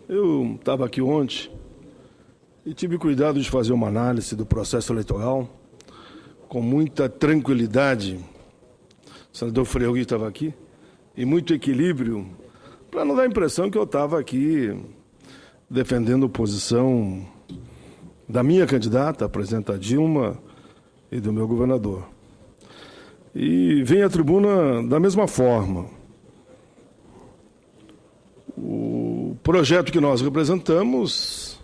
Eu estava aqui ontem e tive cuidado de fazer uma análise do processo eleitoral com muita tranquilidade. O senador Fleury estava aqui e muito equilíbrio, para não dar a impressão que eu estava aqui defendendo a posição da minha candidata, a presidenta Dilma, e do meu governador. E vem à tribuna da mesma forma. O projeto que nós representamos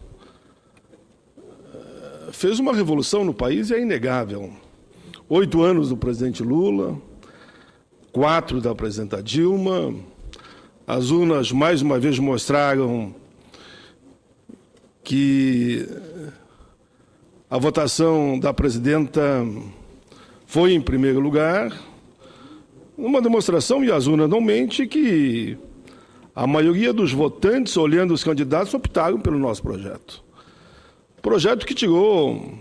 fez uma revolução no país e é inegável. 8 anos do presidente Lula, 4 da presidenta Dilma. As urnas, mais uma vez, mostraram que a votação da presidenta foi em primeiro lugar. Uma demonstração, e as urnas não mentem, que a maioria dos votantes, olhando os candidatos, optaram pelo nosso projeto. Projeto que tirou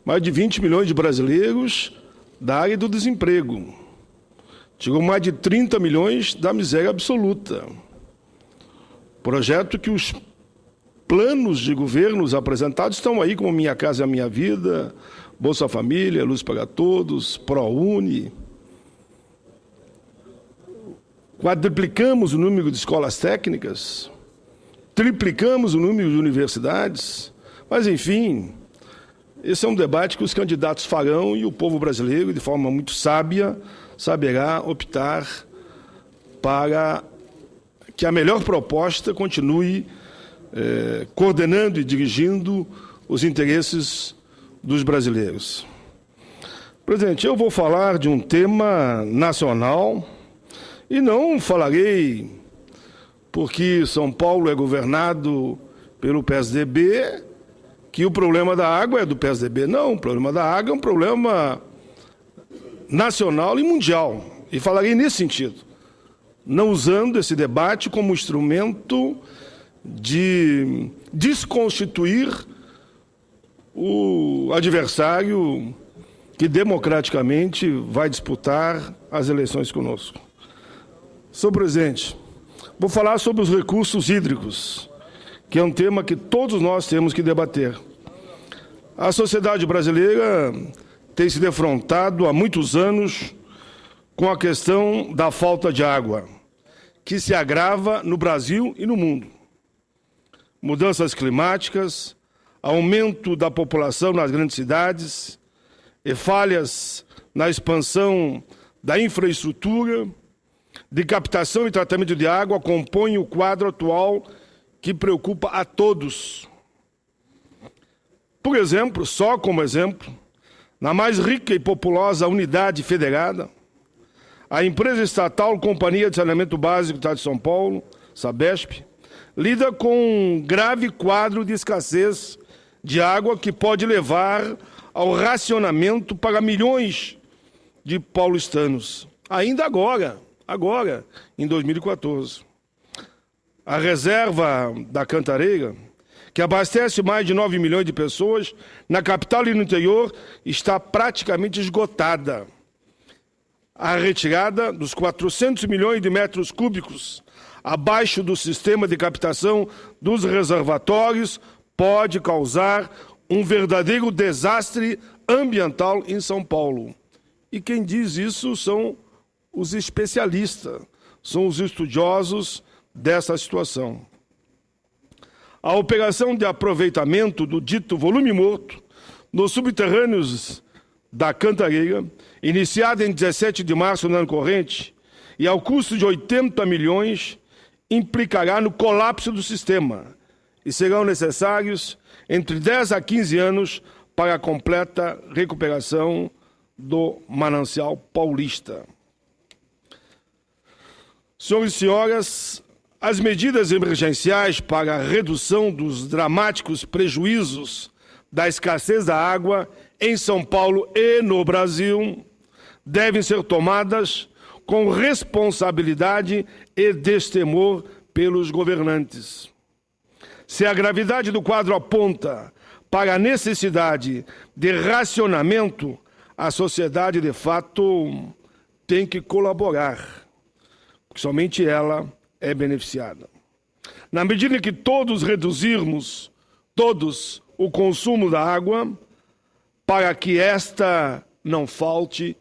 mais de 20 milhões de brasileiros da área do desemprego. Tirou mais de 30 milhões da miséria absoluta. Projeto que os planos de governos apresentados estão aí, como Minha Casa e a Minha Vida, Bolsa Família, Luz para Todos, ProUni. Quadruplicamos o número de escolas técnicas, triplicamos o número de universidades, mas, enfim, esse é um debate que os candidatos farão e o povo brasileiro, de forma muito sábia, saberá optar para que a melhor proposta continue coordenando e dirigindo os interesses dos brasileiros. Presidente, eu vou falar de um tema nacional e não falarei porque São Paulo é governado pelo PSDB que o problema da água é do PSDB. Não, o problema da água é um problema nacional e mundial. E falarei nesse sentido, não usando esse debate como instrumento de desconstituir o adversário que democraticamente vai disputar as eleições conosco. Senhor presidente, vou falar sobre os recursos hídricos, que é um tema que todos nós temos que debater. A sociedade brasileira tem se defrontado há muitos anos com a questão da falta de água, que se agrava no Brasil e no mundo. Mudanças climáticas, aumento da população nas grandes cidades e falhas na expansão da infraestrutura de captação e tratamento de água compõem o quadro atual que preocupa a todos. Por exemplo, só como exemplo, na mais rica e populosa unidade federada, a empresa estatal Companhia de Saneamento Básico do Estado de São Paulo, Sabesp, lida com um grave quadro de escassez de água que pode levar ao racionamento para milhões de paulistanos. Ainda agora, em 2014. A reserva da Cantareira, que abastece mais de 9 milhões de pessoas, na capital e no interior, está praticamente esgotada. A retirada dos 400 milhões de metros cúbicos abaixo do sistema de captação dos reservatórios pode causar um verdadeiro desastre ambiental em São Paulo. E quem diz isso são os especialistas, são os estudiosos dessa situação. A operação de aproveitamento do dito volume morto nos subterrâneos da Cantareira, iniciada em 17 de março do ano corrente, e ao custo de 80 milhões, implicará no colapso do sistema e serão necessários entre 10 a 15 anos para a completa recuperação do manancial paulista. Senhores e senhoras, as medidas emergenciais para a redução dos dramáticos prejuízos da escassez da água em São Paulo e no Brasil devem ser tomadas com responsabilidade e destemor pelos governantes. Se a gravidade do quadro aponta para a necessidade de racionamento, a sociedade, de fato, tem que colaborar, porque somente ela é beneficiada. Na medida em que todos reduzirmos, o consumo da água, para que esta não falte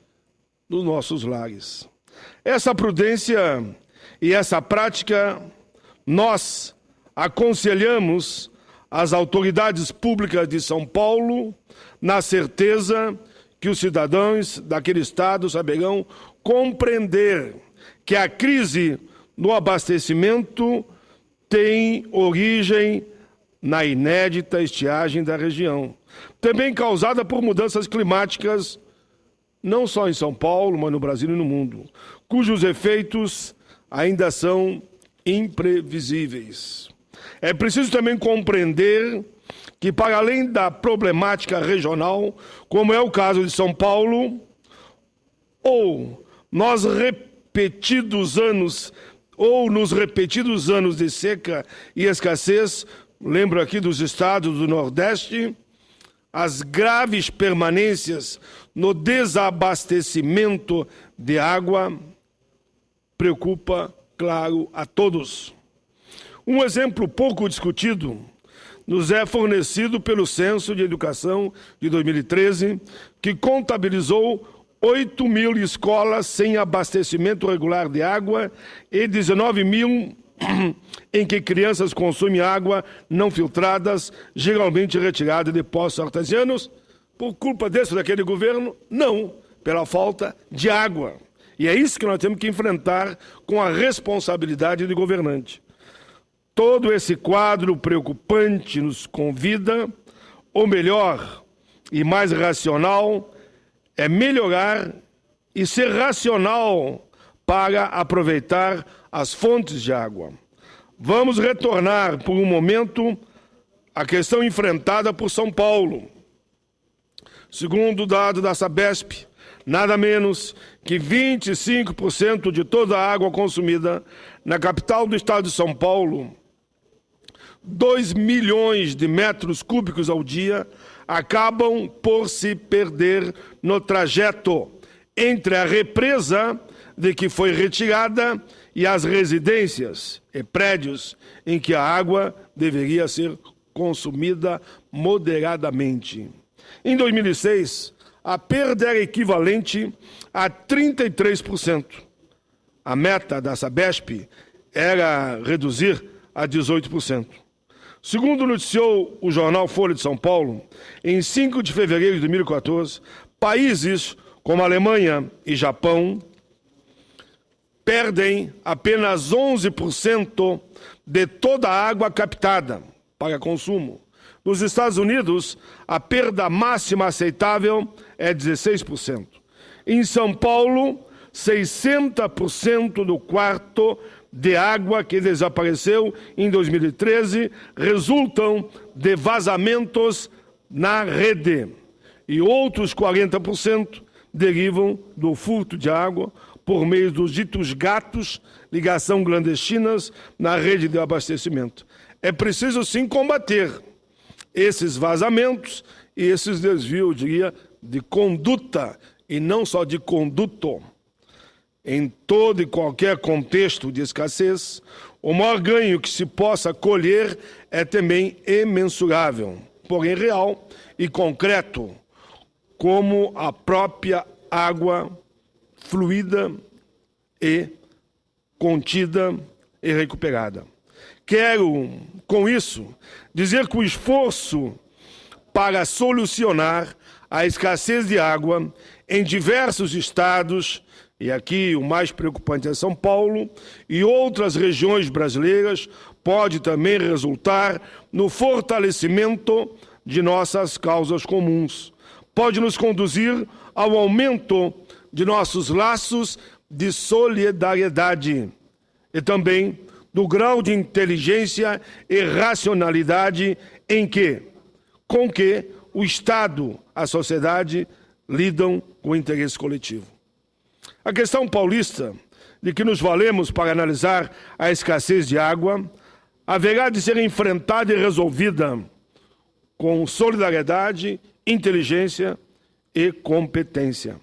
nos nossos lares. Essa prudência e essa prática nós aconselhamos as autoridades públicas de São Paulo, na certeza que os cidadãos daquele estado saberão compreender que a crise no abastecimento tem origem na inédita estiagem da região, também causada por mudanças climáticas, não só em São Paulo, mas no Brasil e no mundo, cujos efeitos ainda são imprevisíveis. É preciso também compreender que, para além da problemática regional, como é o caso de São Paulo, nos repetidos anos de seca e escassez, lembro aqui dos estados do Nordeste, as graves permanências no desabastecimento de água preocupa, claro, a todos. Um exemplo pouco discutido nos é fornecido pelo Censo de Educação de 2013, que contabilizou 8.000 escolas sem abastecimento regular de água e 19.000 em que crianças consomem água não filtradas, geralmente retirada de poços artesianos, por culpa desse ou daquele governo? Não, pela falta de água. E é isso que nós temos que enfrentar com a responsabilidade de governante. Todo esse quadro preocupante nos convida, ou melhor e mais racional, é melhorar e ser racional para aproveitar as fontes de água. Vamos retornar por um momento à questão enfrentada por São Paulo. Segundo o dado da Sabesp, nada menos que 25% de toda a água consumida na capital do estado de São Paulo, 2 milhões de metros cúbicos ao dia, acabam por se perder no trajeto entre a represa de que foi retirada e as residências e prédios em que a água deveria ser consumida moderadamente. Em 2006, a perda era equivalente a 33%. A meta da Sabesp era reduzir a 18%. Segundo noticiou o jornal Folha de São Paulo, em 5 de fevereiro de 2014, países como Alemanha e Japão perdem apenas 11% de toda a água captada para consumo. Nos Estados Unidos, a perda máxima aceitável é 16%. Em São Paulo, 60% do quarto de água que desapareceu em 2013 resultam de vazamentos na rede. E outros 40% derivam do furto de água por meio dos ditos gatos, ligação clandestinas na rede de abastecimento. É preciso, sim, combater esses vazamentos e esses desvios, eu diria, de conduta, e não só de conduto. Em todo e qualquer contexto de escassez, o maior ganho que se possa colher é também imensurável, porém real e concreto, como a própria água fluida e contida e recuperada. Quero, com isso, dizer que o esforço para solucionar a escassez de água em diversos estados, e aqui o mais preocupante é São Paulo, e outras regiões brasileiras, pode também resultar no fortalecimento de nossas causas comuns. Pode nos conduzir ao aumento de nossos laços de solidariedade e também do grau de inteligência e racionalidade com que o Estado, a sociedade, lidam com o interesse coletivo. A questão paulista, de que nos valemos para analisar a escassez de água, haverá de ser enfrentada e resolvida com solidariedade, inteligência e competência.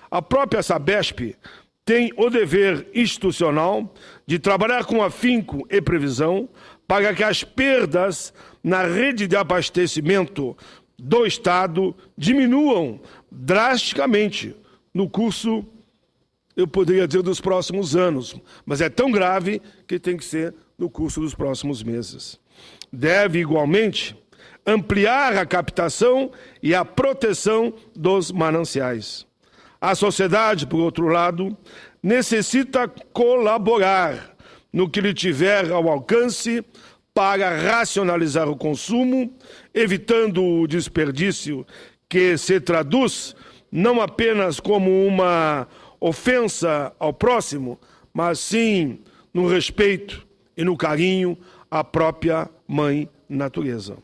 A própria Sabesp tem o dever institucional de trabalhar com afinco e previsão para que as perdas na rede de abastecimento do Estado diminuam drasticamente no curso, eu poderia dizer, dos próximos anos, mas é tão grave que tem que ser no curso dos próximos meses. Deve, igualmente, ampliar a captação e a proteção dos mananciais. A sociedade, por outro lado, necessita colaborar no que lhe tiver ao alcance para racionalizar o consumo, evitando o desperdício que se traduz não apenas como uma ofensa ao próximo, mas sim no respeito e no carinho à própria Mãe Natureza.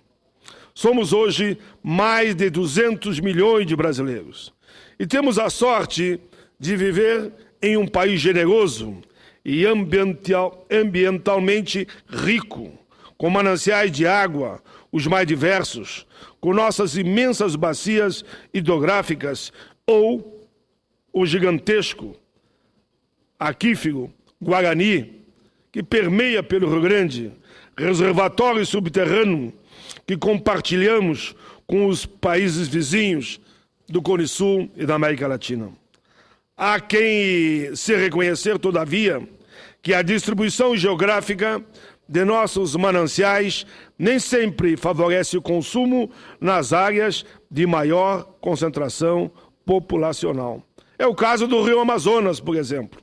Somos hoje mais de 200 milhões de brasileiros e temos a sorte de viver em um país generoso e ambientalmente rico, com mananciais de água, os mais diversos, com nossas imensas bacias hidrográficas ou o gigantesco aquífero Guarani, que permeia pelo Rio Grande, reservatório subterrâneo que compartilhamos com os países vizinhos do Cone Sul e da América Latina. Há quem se reconhecer, todavia, que a distribuição geográfica de nossos mananciais nem sempre favorece o consumo nas áreas de maior concentração populacional. É o caso do Rio Amazonas, por exemplo.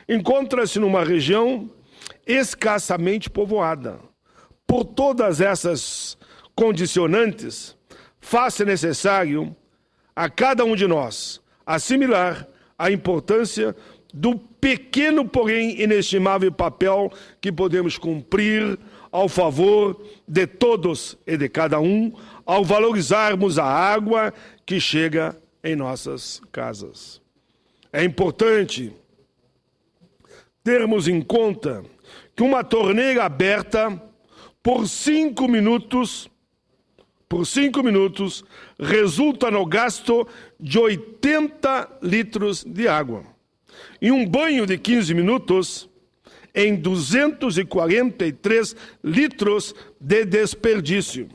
Encontra-se numa região escassamente povoada. Por todas essas condicionantes, faz-se necessário a cada um de nós assimilar a importância do pequeno, porém inestimável papel que podemos cumprir ao favor de todos e de cada um, ao valorizarmos a água que chega em nossas casas. É importante termos em conta que uma torneira aberta por 5 minutos, resulta no gasto de 80 litros de água. E um banho de 15 minutos em 243 litros de desperdício.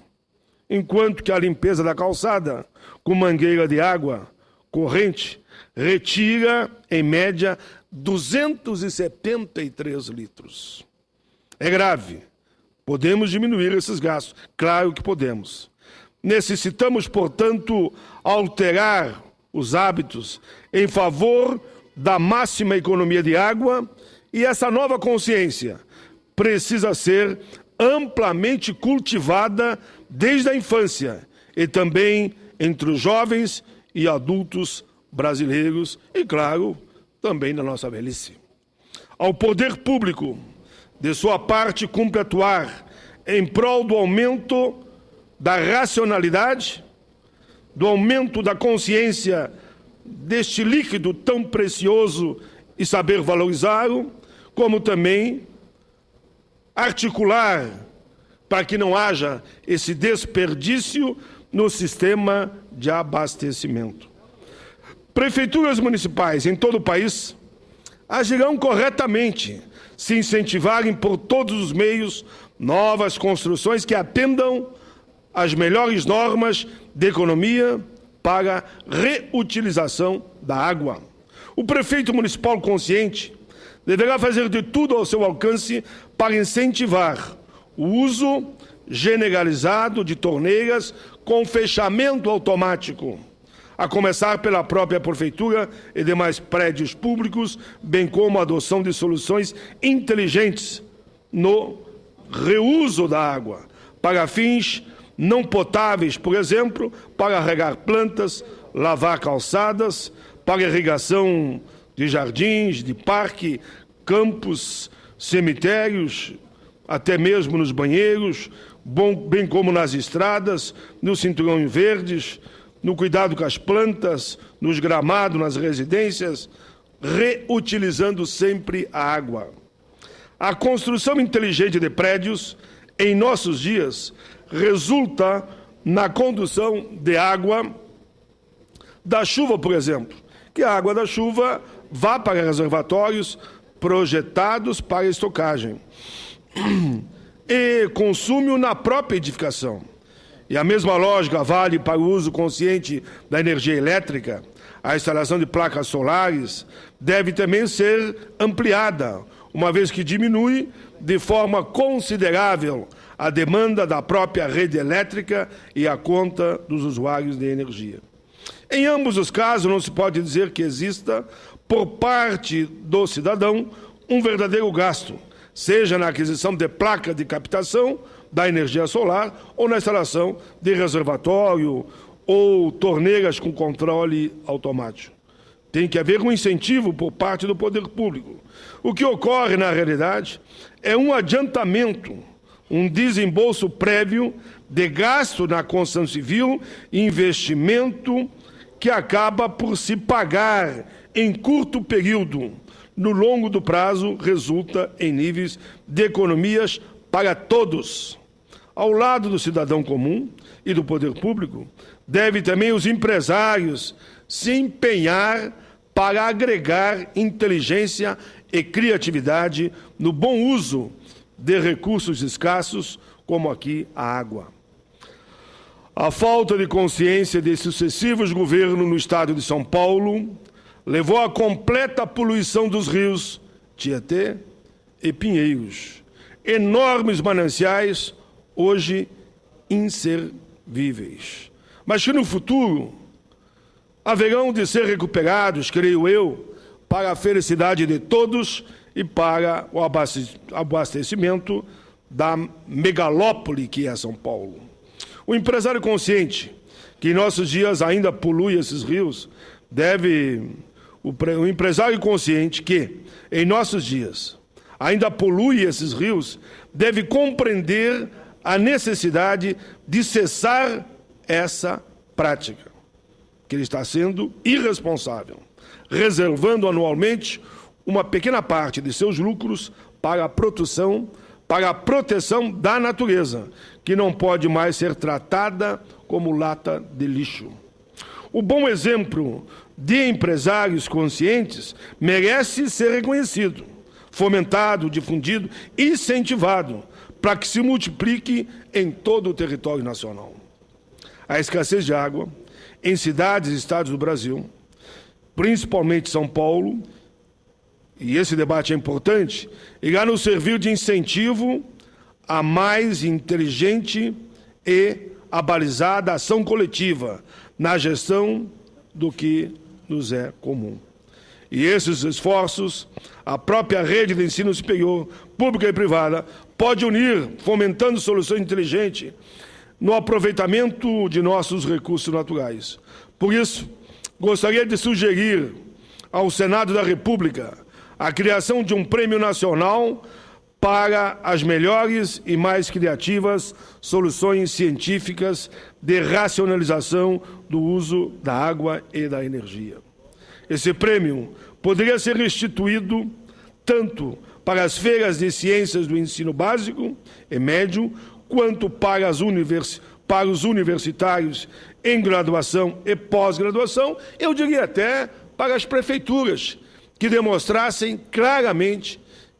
Enquanto que a limpeza da calçada com mangueira de água corrente retira, em média, 273 litros. É grave. Podemos diminuir esses gastos. Claro que podemos. Necessitamos, portanto, alterar os hábitos em favor da máxima economia de água, e essa nova consciência precisa ser amplamente cultivada desde a infância e também entre os jovens e adultos brasileiros e, claro, também na nossa velhice. Ao poder público, de sua parte, cumpre atuar em prol do aumento da racionalidade, do aumento da consciência deste líquido tão precioso e saber valorizá-lo, como também articular para que não haja esse desperdício no sistema de abastecimento. Prefeituras municipais em todo o país agirão corretamente se incentivarem por todos os meios novas construções que atendam às melhores normas de economia para reutilização da água. O prefeito municipal consciente deverá fazer de tudo ao seu alcance para incentivar o uso generalizado de torneiras com fechamento automático, a começar pela própria prefeitura e demais prédios públicos, bem como a adoção de soluções inteligentes no reuso da água, para fins não potáveis, por exemplo, para regar plantas, lavar calçadas, para irrigação de jardins, de parque, campos, cemitérios, até mesmo nos banheiros, bem como nas estradas, no cinturão verdes, no cuidado com as plantas, nos gramados, nas residências, reutilizando sempre a água. A construção inteligente de prédios, em nossos dias, resulta na condução de água da chuva, por exemplo, que a água da chuva vá para reservatórios projetados para estocagem. e consume-o na própria edificação. E a mesma lógica vale para o uso consciente da energia elétrica. A instalação de placas solares deve também ser ampliada, uma vez que diminui de forma considerável a demanda da própria rede elétrica e a conta dos usuários de energia. Em ambos os casos, não se pode dizer que exista, por parte do cidadão, um verdadeiro gasto, seja na aquisição de placa de captação da energia solar ou na instalação de reservatório ou torneiras com controle automático. Tem que haver um incentivo por parte do poder público. O que ocorre, na realidade, é um adiantamento, um desembolso prévio de gasto na construção civil e investimento que acaba por se pagar em curto período. No longo do prazo, resulta em níveis de economias para todos. Ao lado do cidadão comum e do poder público, deve também os empresários se empenhar para agregar inteligência e criatividade no bom uso de recursos escassos, como aqui a água. A falta de consciência de sucessivos governos no estado de São Paulo levou à completa poluição dos rios Tietê e Pinheiros, enormes mananciais hoje inservíveis, mas que no futuro haverão de ser recuperados, creio eu, para a felicidade de todos e para o abastecimento da megalópole que é São Paulo. O empresário consciente, que em nossos dias ainda polui esses rios, o empresário consciente que, em nossos dias, ainda polui esses rios, deve compreender a necessidade de cessar essa prática, que ele está sendo irresponsável, reservando anualmente uma pequena parte de seus lucros para a proteção da natureza, que não pode mais ser tratada como lata de lixo. O bom exemplo de empresários conscientes merece ser reconhecido, fomentado, difundido, incentivado, para que se multiplique em todo o território nacional. A escassez de água em cidades e estados do Brasil, principalmente São Paulo, e esse debate é importante, irá nos servir de incentivo a mais inteligente e abalizada ação coletiva na gestão do que nos é comum. E esses esforços, a própria rede de ensino superior, pública e privada, pode unir, fomentando soluções inteligentes no aproveitamento de nossos recursos naturais. Por isso, gostaria de sugerir ao Senado da República a criação de um prêmio nacional para as melhores e mais criativas soluções científicas de racionalização do uso da água e da energia. Esse prêmio poderia ser instituído tanto para as feiras de ciências do ensino básico e médio, quanto para os universitários em graduação e pós-graduação, eu diria até para as prefeituras, que demonstrassem claramente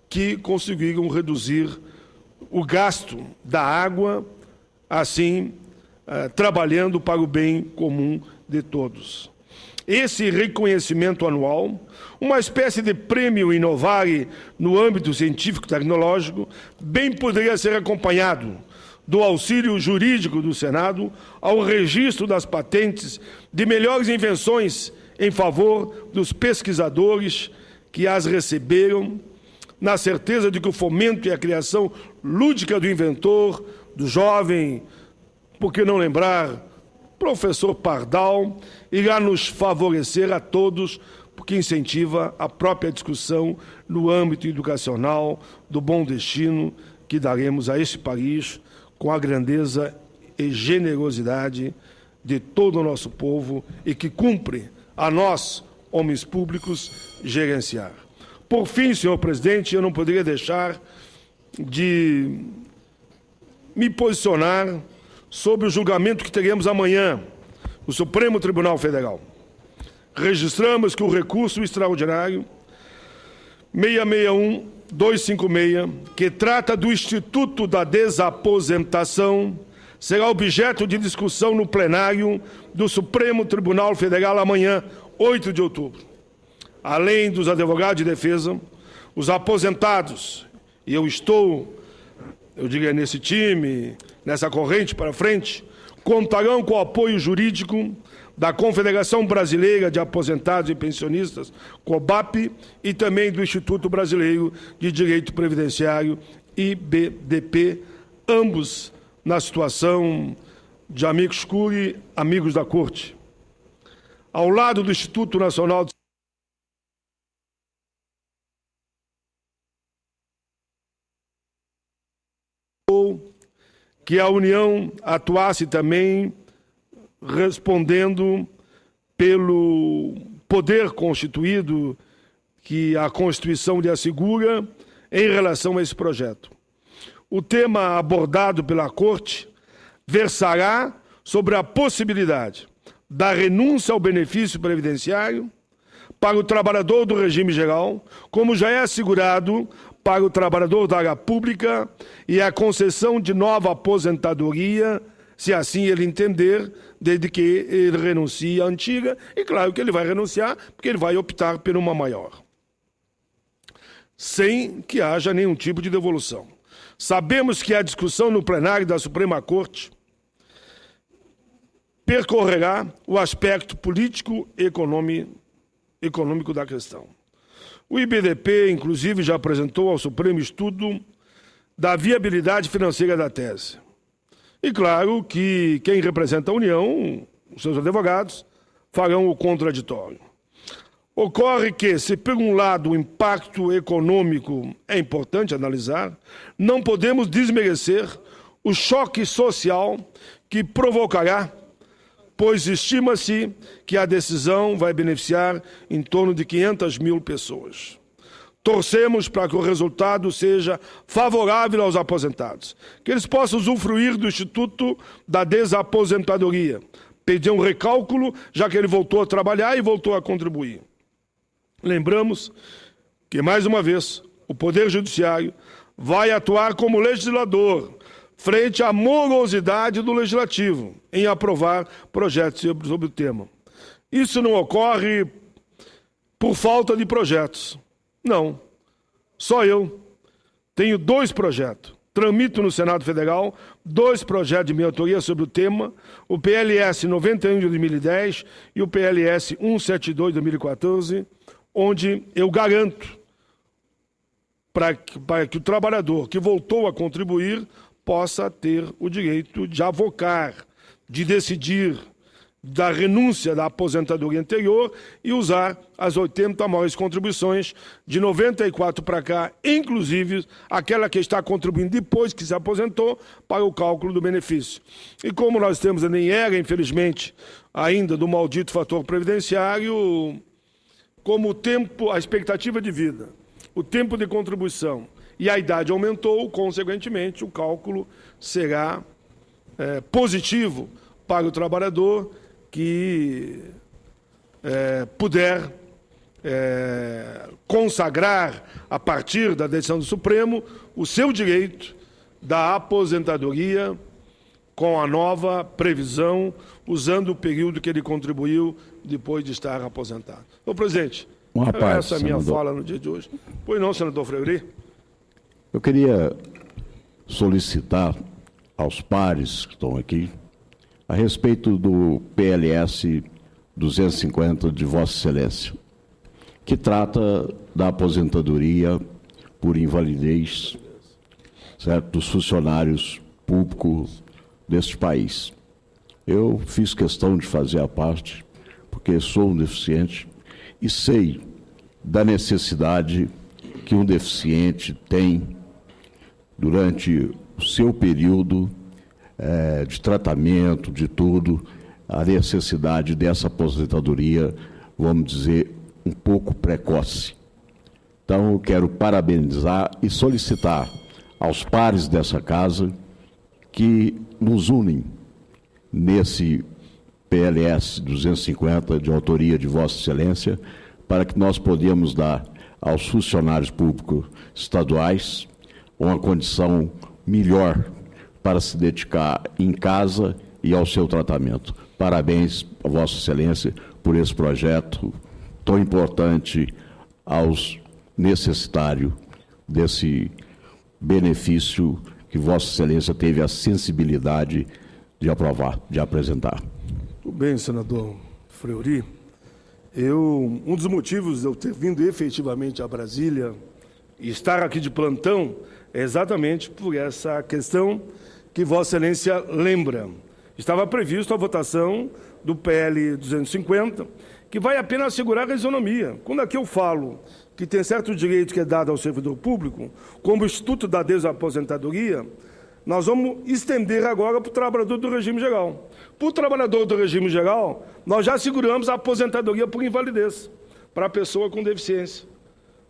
que conseguiram reduzir o gasto da água, assim, trabalhando para o bem comum de todos. Esse reconhecimento anual, uma espécie de prêmio Inovare no âmbito científico-tecnológico, bem poderia ser acompanhado do auxílio jurídico do Senado ao registro das patentes de melhores invenções em favor dos pesquisadores que as receberam, na certeza de que o fomento e a criação lúdica do inventor, do jovem, por que não lembrar, professor Pardal, irá nos favorecer a todos, porque incentiva a própria discussão no âmbito educacional do bom destino que daremos a este país com a grandeza e generosidade de todo o nosso povo e que cumpre a nós, homens públicos, gerenciar. Por fim, senhor presidente, eu não poderia deixar de me posicionar sobre o julgamento que teremos amanhã no Supremo Tribunal Federal. Registramos que o recurso extraordinário 661 256, que trata do Instituto da Desaposentação, será objeto de discussão no plenário do Supremo Tribunal Federal amanhã, 8 de outubro. Além dos advogados de defesa, os aposentados, e eu diria, nesse time, nessa corrente para frente, contarão com o apoio jurídico da Confederação Brasileira de Aposentados e Pensionistas, COBAP, e também do Instituto Brasileiro de Direito Previdenciário, IBDP, ambos na situação de amigos curi, amigos da Corte. Ao lado do Instituto Nacional de que a União atuasse também respondendo pelo poder constituído que a Constituição lhe assegura em relação a esse projeto. O tema abordado pela Corte versará sobre a possibilidade da renúncia ao benefício previdenciário para o trabalhador do regime geral, como já é assegurado para o trabalhador da área pública, e a concessão de nova aposentadoria, se assim ele entender, desde que ele renuncie à antiga, e claro que ele vai renunciar, porque ele vai optar por uma maior, sem que haja nenhum tipo de devolução. Sabemos que a discussão no plenário da Suprema Corte percorrerá o aspecto político e econômico da questão. O IBDP, inclusive, já apresentou ao Supremo estudo da viabilidade financeira da tese. E claro que quem representa a União, os seus advogados, farão o contraditório. Ocorre que, se por um lado o impacto econômico é importante analisar, não podemos desmerecer o choque social que provocará, pois estima-se que a decisão vai beneficiar em torno de 500 mil pessoas. Torcemos para que o resultado seja favorável aos aposentados, que eles possam usufruir do Instituto da Desaposentadoria, pedir um recálculo, já que ele voltou a trabalhar e voltou a contribuir. Lembramos que, mais uma vez, o Poder Judiciário vai atuar como legislador frente à morosidade do Legislativo em aprovar projetos sobre o tema. Isso não ocorre por falta de projetos. Não. Só eu tenho 2 projetos. Tramito no Senado Federal 2 projetos de minha autoria sobre o tema, o PLS 91 de 2010 e o PLS 172 de 2014, onde eu garanto para que o trabalhador que voltou a contribuir possa ter o direito de avocar, de decidir da renúncia da aposentadoria anterior e usar as 80 maiores contribuições de 94 para cá, inclusive aquela que está contribuindo depois que se aposentou, para o cálculo do benefício. E como nós temos nem era, infelizmente, ainda do maldito fator previdenciário, como o tempo, a expectativa de vida, o tempo de contribuição e a idade aumentou, consequentemente, o cálculo será positivo para o trabalhador que puder consagrar, a partir da decisão do Supremo, o seu direito da aposentadoria com a nova previsão, usando o período que ele contribuiu depois de estar aposentado. Senhor presidente, essa é a minha fala no dia de hoje. Pois não, senador Fleury? Eu queria solicitar aos pares que estão aqui a respeito do PLS 250 de Vossa Excelência, que trata da aposentadoria por invalidez, certo, dos funcionários públicos deste país. Eu fiz questão de fazer a parte, porque sou um deficiente e sei da necessidade que um deficiente tem durante o seu período de tratamento, de tudo, a necessidade dessa aposentadoria, vamos dizer, um pouco precoce. Então, eu quero parabenizar e solicitar aos pares dessa casa que nos unem nesse PLS 250, de autoria de Vossa Excelência, para que nós podemos dar aos funcionários públicos estaduais uma condição melhor para se dedicar em casa e ao seu tratamento. Parabéns a Vossa Excelência por esse projeto tão importante aos necessitários desse benefício que Vossa Excelência teve a sensibilidade de aprovar, de apresentar. Tudo bem, senador Fleury. Um dos motivos de eu ter vindo efetivamente a Brasília e estar aqui de plantão é exatamente por essa questão que Vossa Excelência lembra. Estava previsto a votação do PL 250, que vai apenas assegurar a isonomia. Quando aqui eu falo que tem certo direito que é dado ao servidor público, como o Instituto da Desaposentadoria, nós vamos estender agora para o trabalhador do regime geral. Para o trabalhador do regime geral, nós já asseguramos a aposentadoria por invalidez para a pessoa com deficiência,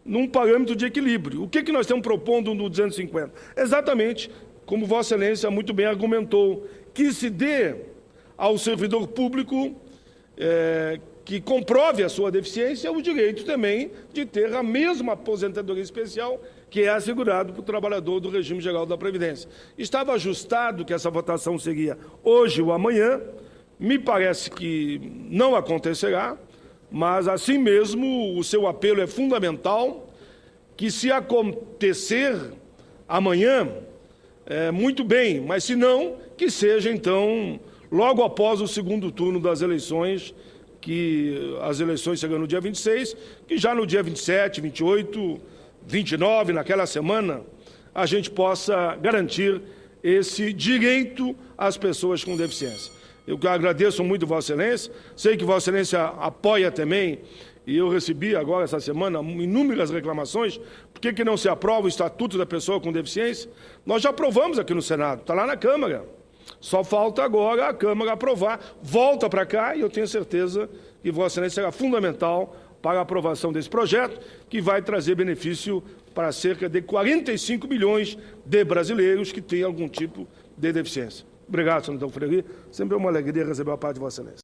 num parâmetro de equilíbrio. O que nós estamos propondo no 250? Exatamente como Vossa Excelência muito bem argumentou, que se dê ao servidor público que comprove a sua deficiência o direito também de ter a mesma aposentadoria especial que é assegurado para o trabalhador do regime geral da Previdência. Estava ajustado que essa votação seria hoje ou amanhã, me parece que não acontecerá, mas assim mesmo o seu apelo é fundamental, que se acontecer amanhã, muito bem, mas se não, que seja então logo após o segundo turno das eleições, que as eleições chegam no dia 26, que já no dia 27, 28, 29, naquela semana, a gente possa garantir esse direito às pessoas com deficiência. Eu agradeço muito Vossa Excelência, sei que Vossa Excelência apoia também, e eu recebi agora essa semana inúmeras reclamações, por que não se aprova o Estatuto da Pessoa com Deficiência? Nós já aprovamos aqui no Senado, está lá na Câmara. Só falta agora a Câmara aprovar, volta para cá e eu tenho certeza que Vossa Excelência será fundamental para a aprovação desse projeto, que vai trazer benefício para cerca de 45 milhões de brasileiros que têm algum tipo de deficiência. Obrigado, senador Fleury. Sempre é uma alegria receber a parte de Vossa Excelência.